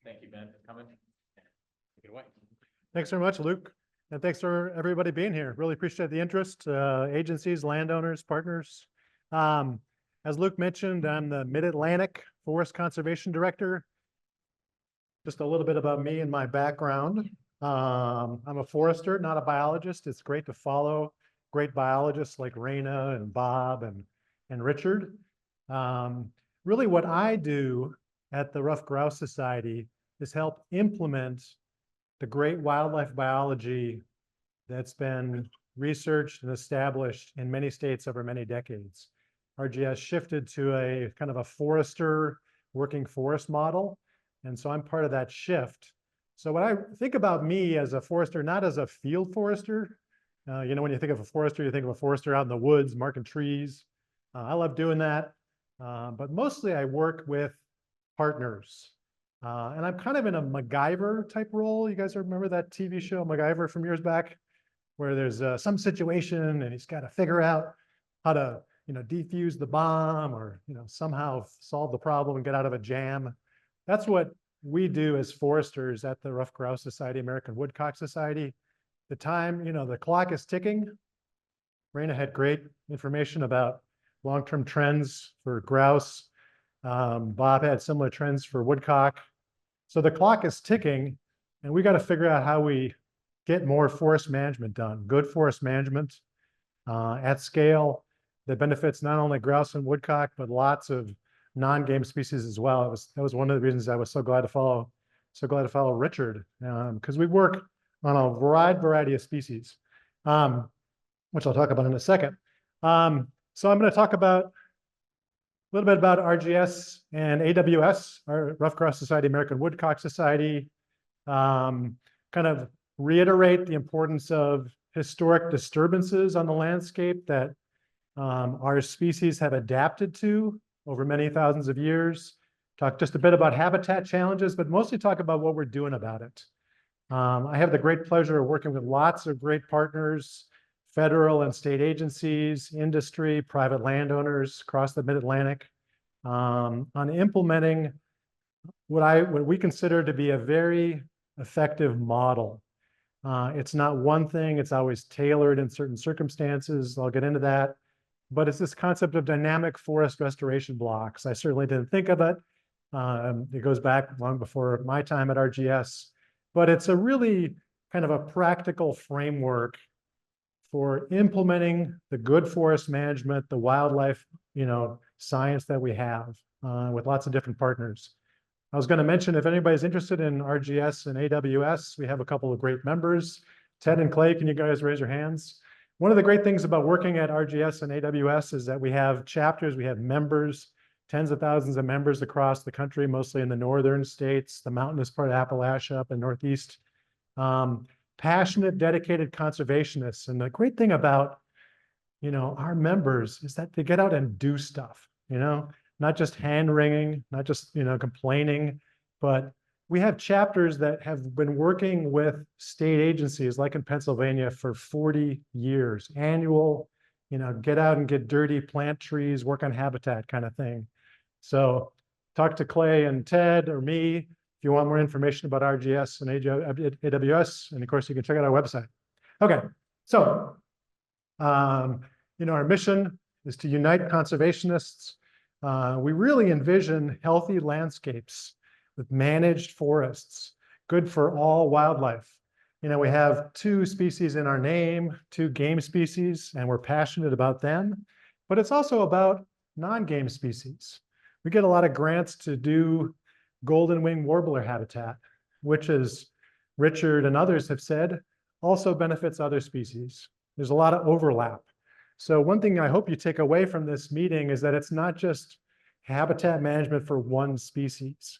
Thank you, Ben, for coming. Take it away. Thanks very much, Luke. And thanks for everybody being here. Really appreciate the interest, agencies, landowners, partners. As Luke mentioned, I'm the Mid-Atlantic Forest Conservation Director. Just a little bit about me and my background. I'm a forester, not a biologist. It's great to follow great biologists like Raina and Bob and Richard. Really what I do at the Ruffed Grouse Society is help implement the great wildlife biology that's been researched and established in many states over many decades. RGS shifted to a kind of a forester working forest model. And so I'm part of that shift. So when I think about me as a forester, not as a field forester, you know, when you think of a forester, you think of a forester out in the woods, marking trees. I love doing that. But mostly I work with partners. And I'm kind of in a MacGyver type role. You guys remember that TV show MacGyver from years back, where there's some situation and he's got to figure out how to, you know, defuse the bomb or, you know, somehow solve the problem and get out of a jam. That's what we do as foresters at the Ruffed Grouse Society, American Woodcock Society. The time, you know, the clock is ticking. Raina had great information about long-term trends for grouse. Bob had similar trends for woodcock. So the clock is ticking, and we got to figure out how we get more forest management done, good forest management at scale that benefits not only grouse and woodcock, but lots of non-game species as well. That was one of the reasons I was so glad to follow Richard, because we work on a wide variety of species, which I'll talk about in a second. So I'm going to talk about a little bit about RGS and AWS, our Ruffed Grouse Society, American Woodcock Society, kind of reiterate the importance of historic disturbances on the landscape that our species have adapted to over many thousands of years. Talk just a bit about habitat challenges, but mostly talk about what we're doing about it. I have the great pleasure of working with lots of great partners, federal and state agencies, industry, private landowners across the Mid-Atlantic, on implementing what we consider to be a very effective model. It's not one thing, it's always tailored in certain circumstances. I'll get into that. But it's this concept of dynamic forest restoration blocks. I certainly didn't think of it. It goes back long before my time at RGS. But it's a really kind of a practical framework for implementing the good forest management, the wildlife, you know, science that we have with lots of different partners. I was going to mention, if anybody's interested in RGS and AWS, we have a couple of great members. Ted and Clay, can you guys raise your hands? One of the great things about working at RGS and AWS is that we have chapters, we have members, tens of thousands of members across the country, mostly in the northern states, the mountainous part of Appalachia up in Northeast. Passionate, dedicated conservationists. And the great thing about, you know, our members is that they get out and do stuff, you know, not just hand-wringing, not just, you know, complaining, but we have chapters that have been working with state agencies, like in Pennsylvania, for 40 years, annual, you know, get out and get dirty, plant trees, work on habitat kind of thing. So talk to Clay and Ted or me if you want more information about RGS and AWS. And of course, you can check out our website. Okay, so, you know, our mission is to unite conservationists. We really envision healthy landscapes with managed forests, good for all wildlife. You know, we have 2 species in our name, 2 game species, and we're passionate about them. But it's also about non-game species. We get a lot of grants to do golden wing warbler habitat, which, as Richard and others have said, also benefits other species. There's a lot of overlap. So one thing I hope you take away from this meeting is that it's not just habitat management for one species.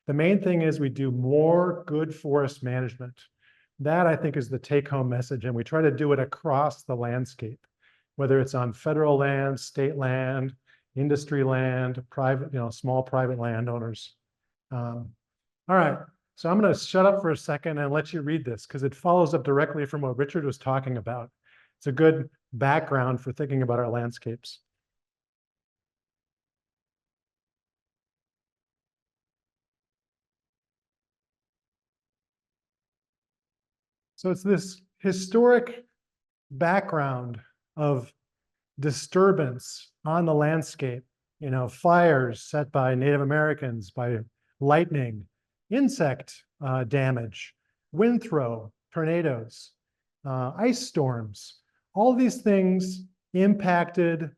The main thing is we do more good forest management. That, I think, is the take-home message, and we try to do it across the landscape, whether it's on federal land, state land, industry land, private, you know, small private landowners. All right, so I'm going to shut up for a second and let you read this, because it follows up directly from what Richard was talking about. It's a good background for thinking about our landscapes. So it's this historic background of disturbance on the landscape, fires set by Native Americans, by lightning, insect damage, wind throw, tornadoes, ice storms. All these things impacted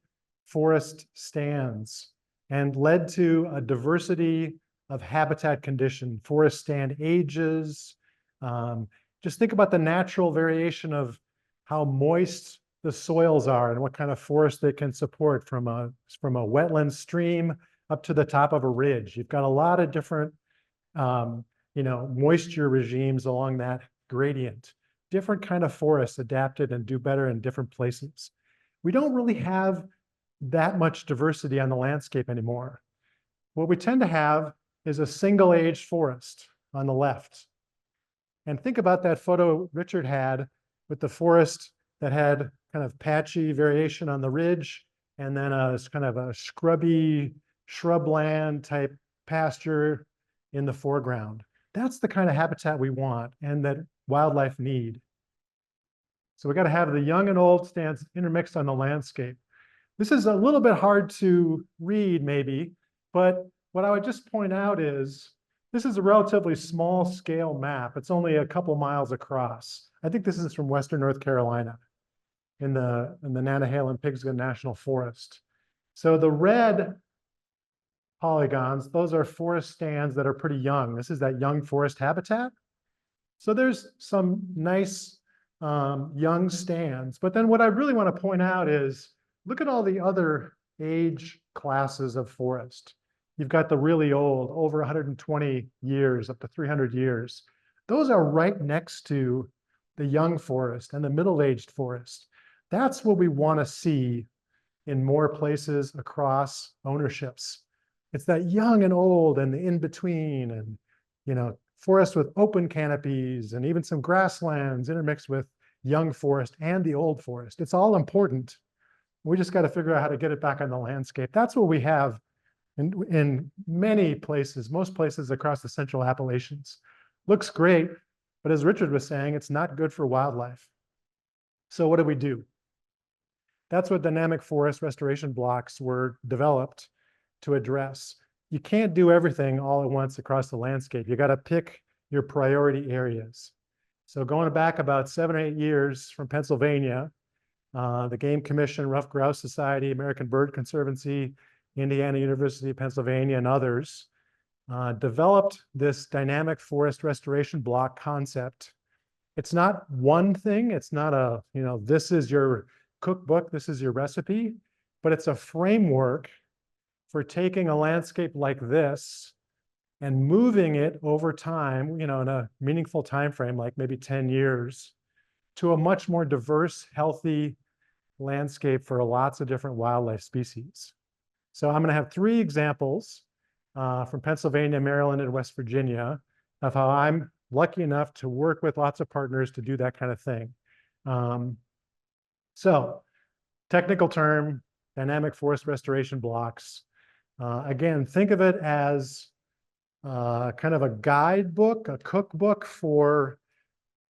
forest stands and led to a diversity of habitat condition, forest stand ages. Just think about the natural variation of how moist the soils are and what kind of forest they can support from a wetland stream up to the top of a ridge. You've got a lot of different, moisture regimes along that gradient. Different kind of forests adapted and do better in different places. We don't really have that much diversity on the landscape anymore. What we tend to have is a single-aged forest on the left. And think about that photo Richard had with the forest that had kind of patchy variation on the ridge, and then a kind of a scrubby shrubland type pasture in the foreground. That's the kind of habitat we want and that wildlife need. So we got to have the young and old stands intermixed on the landscape. This is a little bit hard to read maybe, but what I would just point out is this is a relatively small scale map. It's only a couple miles across. I think this is from Western North Carolina in the Nantahala-Pigskin National Forest. So the red polygons, those are forest stands that are pretty young. This is that young forest habitat. So there's some nice young stands. But then what I really want to point out is, look at all the other age classes of forest. You've got the really old, over 120 years, up to 300 years. Those are right next to the young forest and the middle-aged forest. That's what we want to see in more places across ownerships. It's that young and old and the in-between, and forest with open canopies and even some grasslands intermixed with young forest and the old forest. It's all important. We just got to figure out how to get it back on the landscape. That's what we have in many places, most places across the Central Appalachians. Looks great, but as Richard was saying, it's not good for wildlife. So what do we do? That's what dynamic forest restoration blocks were developed to address. You can't do everything all at once across the landscape. You got to pick your priority areas. So going back about 7 or 8 years from Pennsylvania, the Game Commission, Ruffed Grouse Society, American Bird Conservancy, Indiana University, Pennsylvania, and others developed this dynamic forest restoration block concept. It's not one thing. It's not a, this is your cookbook, this is your recipe, but it's a framework for taking a landscape like this and moving it over time, in a meaningful time frame, like maybe 10 years, to a much more diverse, healthy landscape for lots of different wildlife species. So I'm going to have 3 examples from Pennsylvania, Maryland, and West Virginia of how I'm lucky enough to work with lots of partners to do that kind of thing. So technical term, dynamic forest restoration blocks. Again, think of it as kind of a guidebook, a cookbook for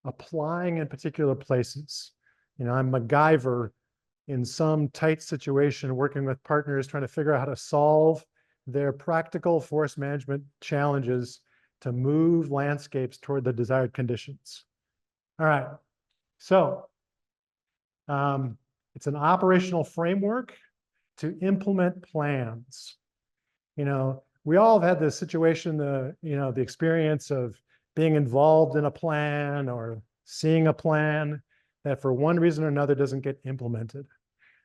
applying in particular places. I'm MacGyver in some tight situation, working with partners, trying to figure out how to solve their practical forest management challenges to move landscapes toward the desired conditions. All right, so it's an operational framework to implement plans. We all have had this situation, the experience of being involved in a plan or seeing a plan that for one reason or another doesn't get implemented.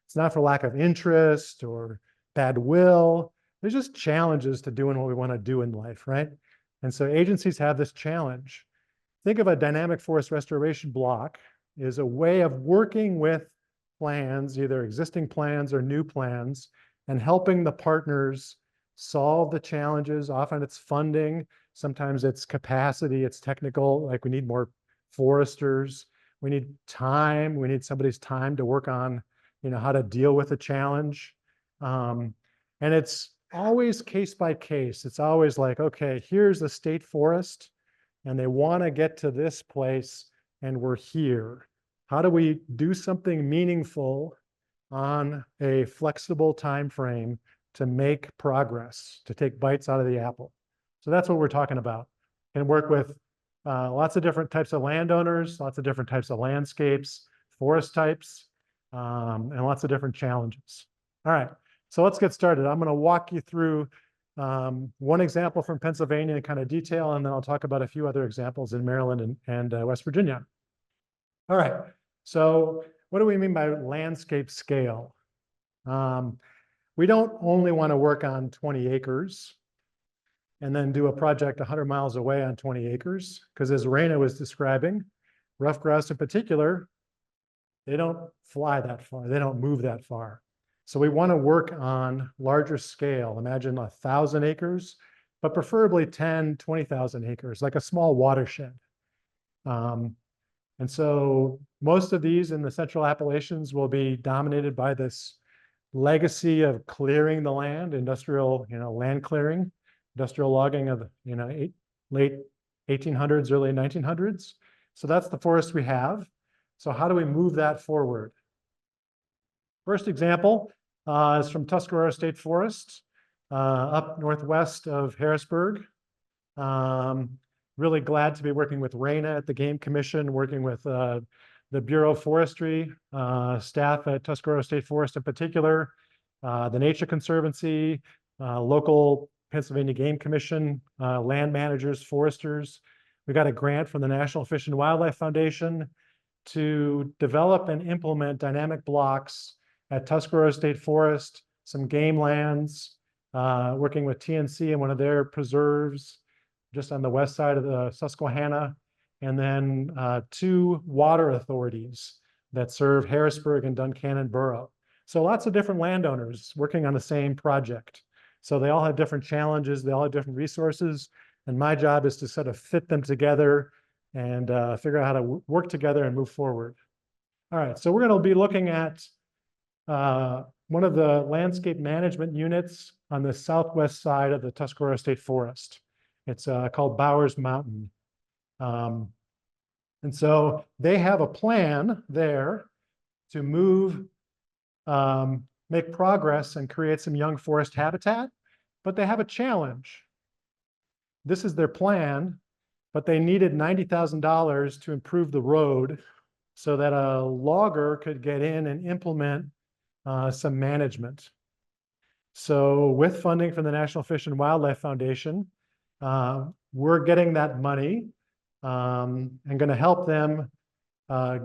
It's not for lack of interest or bad will. There's just challenges to doing what we want to do in life, right? And so agencies have this challenge. Think of a dynamic forest restoration block as a way of working with plans, either existing plans or new plans, and helping the partners solve the challenges. Often it's funding, sometimes it's capacity, it's technical, like we need more foresters, we need time, we need somebody's time to work on, how to deal with a challenge. And it's always case by case. It's always like, okay, here's the state forest, and they want to get to this place, and we're here. How do we do something meaningful on a flexible time frame to make progress, to take bites out of the apple? So that's what we're talking about. And work with lots of different types of landowners, lots of different types of landscapes, forest types, and lots of different challenges. All right, so let's get started. I'm going to walk you through one example from Pennsylvania in kind of detail, and then I'll talk about a few other examples in Maryland and West Virginia. All right, so what do we mean by landscape scale? We don't only want to work on 20 acres and then do a project 100 miles away on 20 acres, because as Raina was describing, ruffed grouse in particular, they don't fly that far, they don't move that far. So we want to work on larger scale. Imagine 1,000 acres, but preferably 10, 20,000 acres, like a small watershed. And so most of these in the Central Appalachians will be dominated by this legacy of clearing the land, industrial, land clearing, industrial logging of, late 1800s, early 1900s. So that's the forest we have. So how do we move that forward? First example is from Tuscarora State Forest, up northwest of Harrisburg. Really glad to be working with Raina at the Game Commission, working with the Bureau of Forestry, staff at Tuscarora State Forest in particular, the Nature Conservancy, local Pennsylvania Game Commission, land managers, foresters. We got a grant from the National Fish and Wildlife Foundation to develop and implement dynamic blocks at Tuscarora State Forest, some game lands, working with TNC and one of their preserves just on the west side of the Susquehanna, and then 2 water authorities that serve Harrisburg and Duncannon Borough. So lots of different landowners working on the same project. So they all have different challenges, they all have different resources, and my job is to sort of fit them together and figure out how to work together and move forward. All right, so we're going to be looking at one of the landscape management units on the southwest side of the Tuscarora State Forest. It's called Bowers Mountain. And so they have a plan there to move, make progress and create some young forest habitat, but they have a challenge. This is their plan, but they needed $90,000 to improve the road so that a logger could get in and implement some management. So with funding from the National Fish and Wildlife Foundation, we're getting that money and going to help them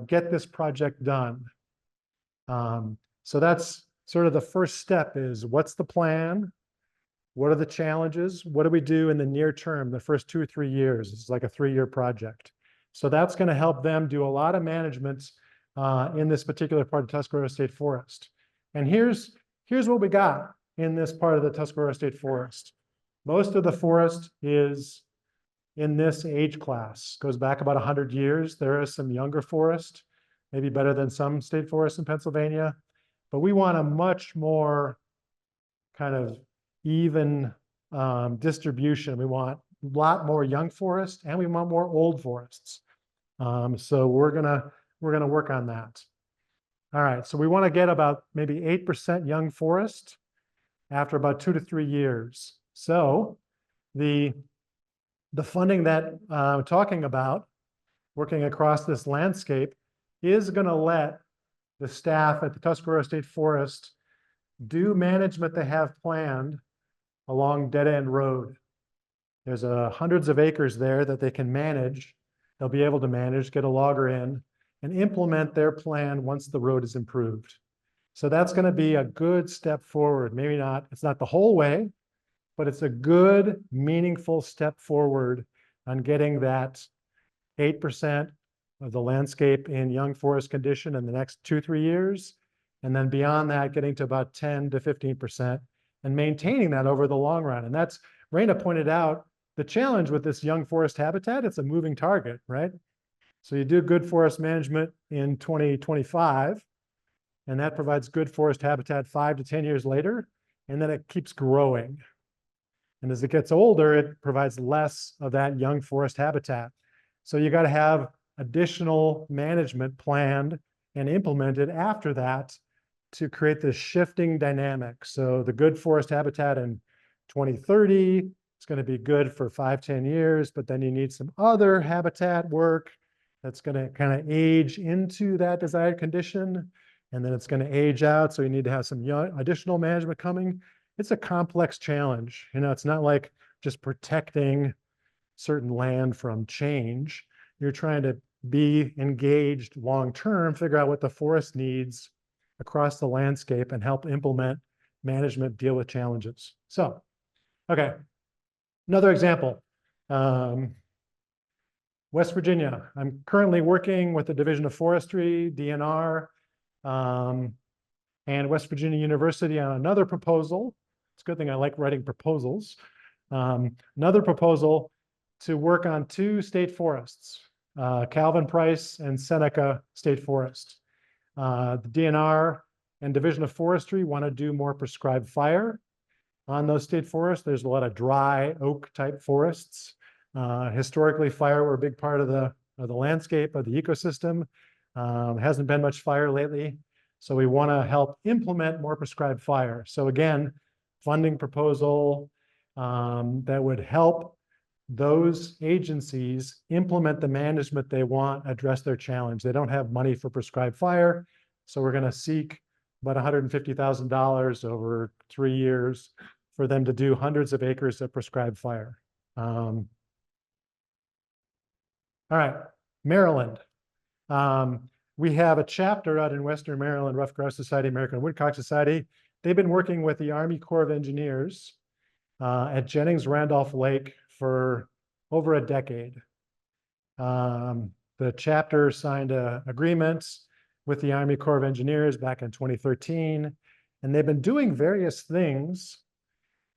get this project done. So that's sort of the first step is what's the plan? What are the challenges? What do we do in the near term, the first 2 or 3 years? It's like a 3-year project. So that's going to help them do a lot of management in this particular part of Tuscarora State Forest. And here's what we got in this part of the Tuscarora State Forest. Most of the forest is in this age class, goes back about 100 years. There is some younger forest, maybe better than some state forests in Pennsylvania, but we want a much more kind of even distribution. We want a lot more young forest and we want more old forests. So we're gonna work on that. All right, so we want to get about maybe 8% young forest after about 2 to 3 years. So the funding that I'm talking about, working across this landscape, is going to let the staff at the Tuscarora State Forest do management they have planned along Dead End Road. There's hundreds of acres there that they can manage. They'll be able to manage, get a logger in, and implement their plan once the road is improved. So that's going to be a good step forward. Maybe not, it's not the whole way, but it's a good, meaningful step forward on getting that 8% of the landscape in young forest condition in the next 2 or 3 years. And then beyond that, getting to about 10 to 15% and maintaining that over the long run. And that's, Raina pointed out, the challenge with this young forest habitat, it's a moving target, right? So you do good forest management in 2025, and that provides good forest habitat 5 to 10 years later, and then it keeps growing. And as it gets older, it provides less of that young forest habitat. So you got to have additional management planned and implemented after that to create this shifting dynamic. So the good forest habitat in 2030, it's going to be good for 5-10 years, but then you need some other habitat work that's going to kind of age into that desired condition. And then it's going to age out. So you need to have some additional management coming. It's a complex challenge. You know, it's not like just protecting certain land from change. You're trying to be engaged long-term, figure out what the forest needs across the landscape and help implement management, deal with challenges. So, okay, another example. West Virginia. I'm currently working with the Division of Forestry, DNR, and West Virginia University on another proposal. It's a good thing I like writing proposals. Another proposal to work on 2 state forests, Calvin Price and Seneca State Forest. The DNR and Division of Forestry want to do more prescribed fire on those state forests. There's a lot of dry oak type forests. Historically, fire were a big part of the landscape, of the ecosystem. Hasn't been much fire lately. So we want to help implement more prescribed fire. So again, funding proposal that would help those agencies implement the management they want, address their challenge. They don't have money for prescribed fire. So we're going to seek about $150,000 over 3 years for them to do hundreds of acres of prescribed fire. All right, Maryland. We have a chapter out in Western Maryland, Ruffed Grouse Society, American Woodcock Society. They've been working with the Army Corps of Engineers at Jennings-Randolph Lake for over a decade. The chapter signed agreements with the Army Corps of Engineers back in 2013, and they've been doing various things,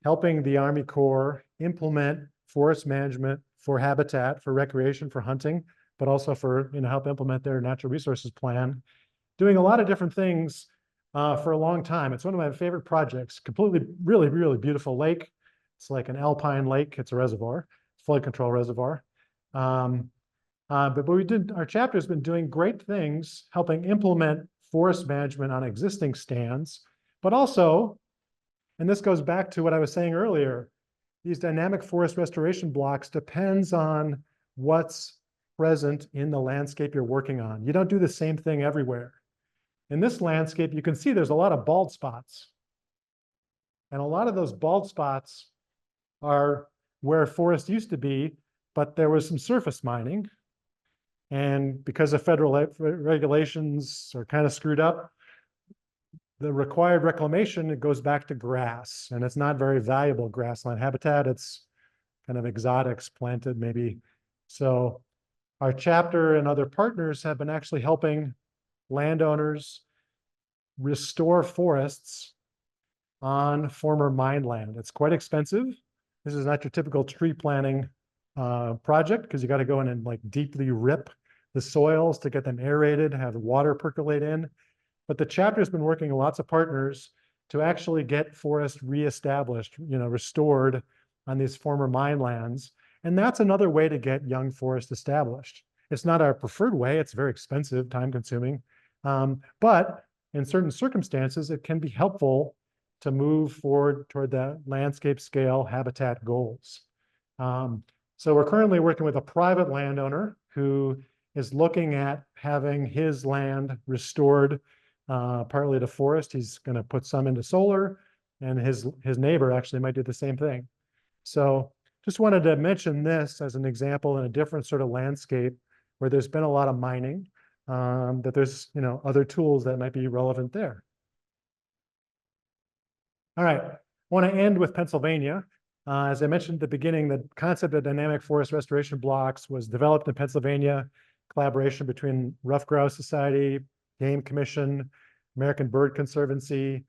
helping the Army Corps implement forest management for habitat, for recreation, for hunting, but also for, help implement their natural resources plan, doing a lot of different things for a long time. It's one of my favorite projects, completely, really, really beautiful lake. It's like an alpine lake. It's a reservoir, flood control reservoir. But our chapter has been doing great things, helping implement forest management on existing stands, but also, and this goes back to what I was saying earlier, these dynamic forest restoration blocks depends on what's present in the landscape you're working on. You don't do the same thing everywhere. In this landscape, you can see there's a lot of bald spots. And a lot of those bald spots are where forest used to be, but there was some surface mining. And because of federal regulations are kind of screwed up, the required reclamation, it goes back to grass. And it's not very valuable grassland habitat. It's kind of exotics planted maybe. So our chapter and other partners have been actually helping landowners restore forests on former mine land. It's quite expensive. This is not your typical tree planting project because you got to go in and like deeply rip the soils to get them aerated, have the water percolate in. But the chapter has been working with lots of partners to actually get forest reestablished, restored on these former mine lands. And that's another way to get young forest established. It's not our preferred way. It's very expensive, time consuming. But in certain circumstances, it can be helpful to move forward toward the landscape scale habitat goals. So we're currently working with a private landowner who is looking at having his land restored partly to forest. He's going to put some into solar, and his neighbor actually might do the same thing. So just wanted to mention this as an example in a different sort of landscape where there's been a lot of mining, that there's other tools that might be relevant there. All right, I want to end with Pennsylvania. As I mentioned at the beginning, the concept of dynamic forest restoration blocks was developed in Pennsylvania, collaboration between Ruffed Grouse Society, Game Commission, American Bird Conservancy,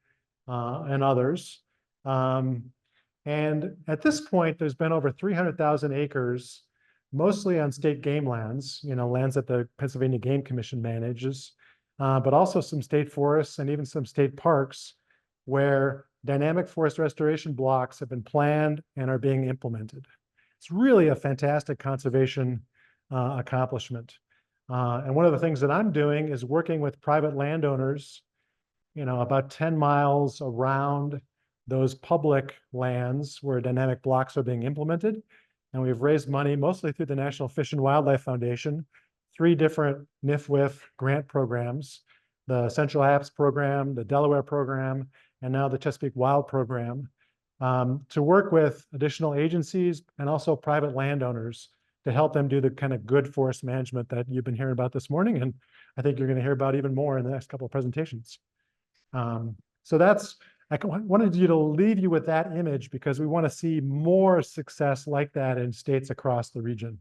and others. And at this point, there's been over 300,000 acres, mostly on state game lands, lands that the Pennsylvania Game Commission manages, but also some state forests and even some state parks where dynamic forest restoration blocks have been planned and are being implemented. It's really a fantastic conservation accomplishment. And one of the things that I'm doing is working with private landowners, about 10 miles around those public lands where dynamic blocks are being implemented. And we've raised money mostly through the National Fish and Wildlife Foundation, 3 different NIFWIF grant programs, the Central Apps program, the Delaware program, and now the Chesapeake Wild program, to work with additional agencies and also private landowners to help them do the kind of good forest management that you've been hearing about this morning. And I think you're going to hear about even more in the next couple of presentations. So I wanted you to leave you with that image because we want to see more success like that in states across the region.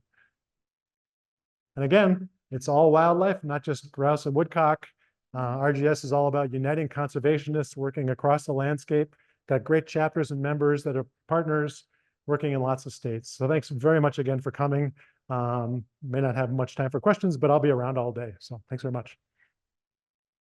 And again, it's all wildlife, not just grouse and woodcock. RGS is all about uniting conservationists working across the landscape. Got great chapters and members that are partners working in lots of states. So thanks very much again for coming. May not have much time for questions, but I'll be around all day. So thanks very much.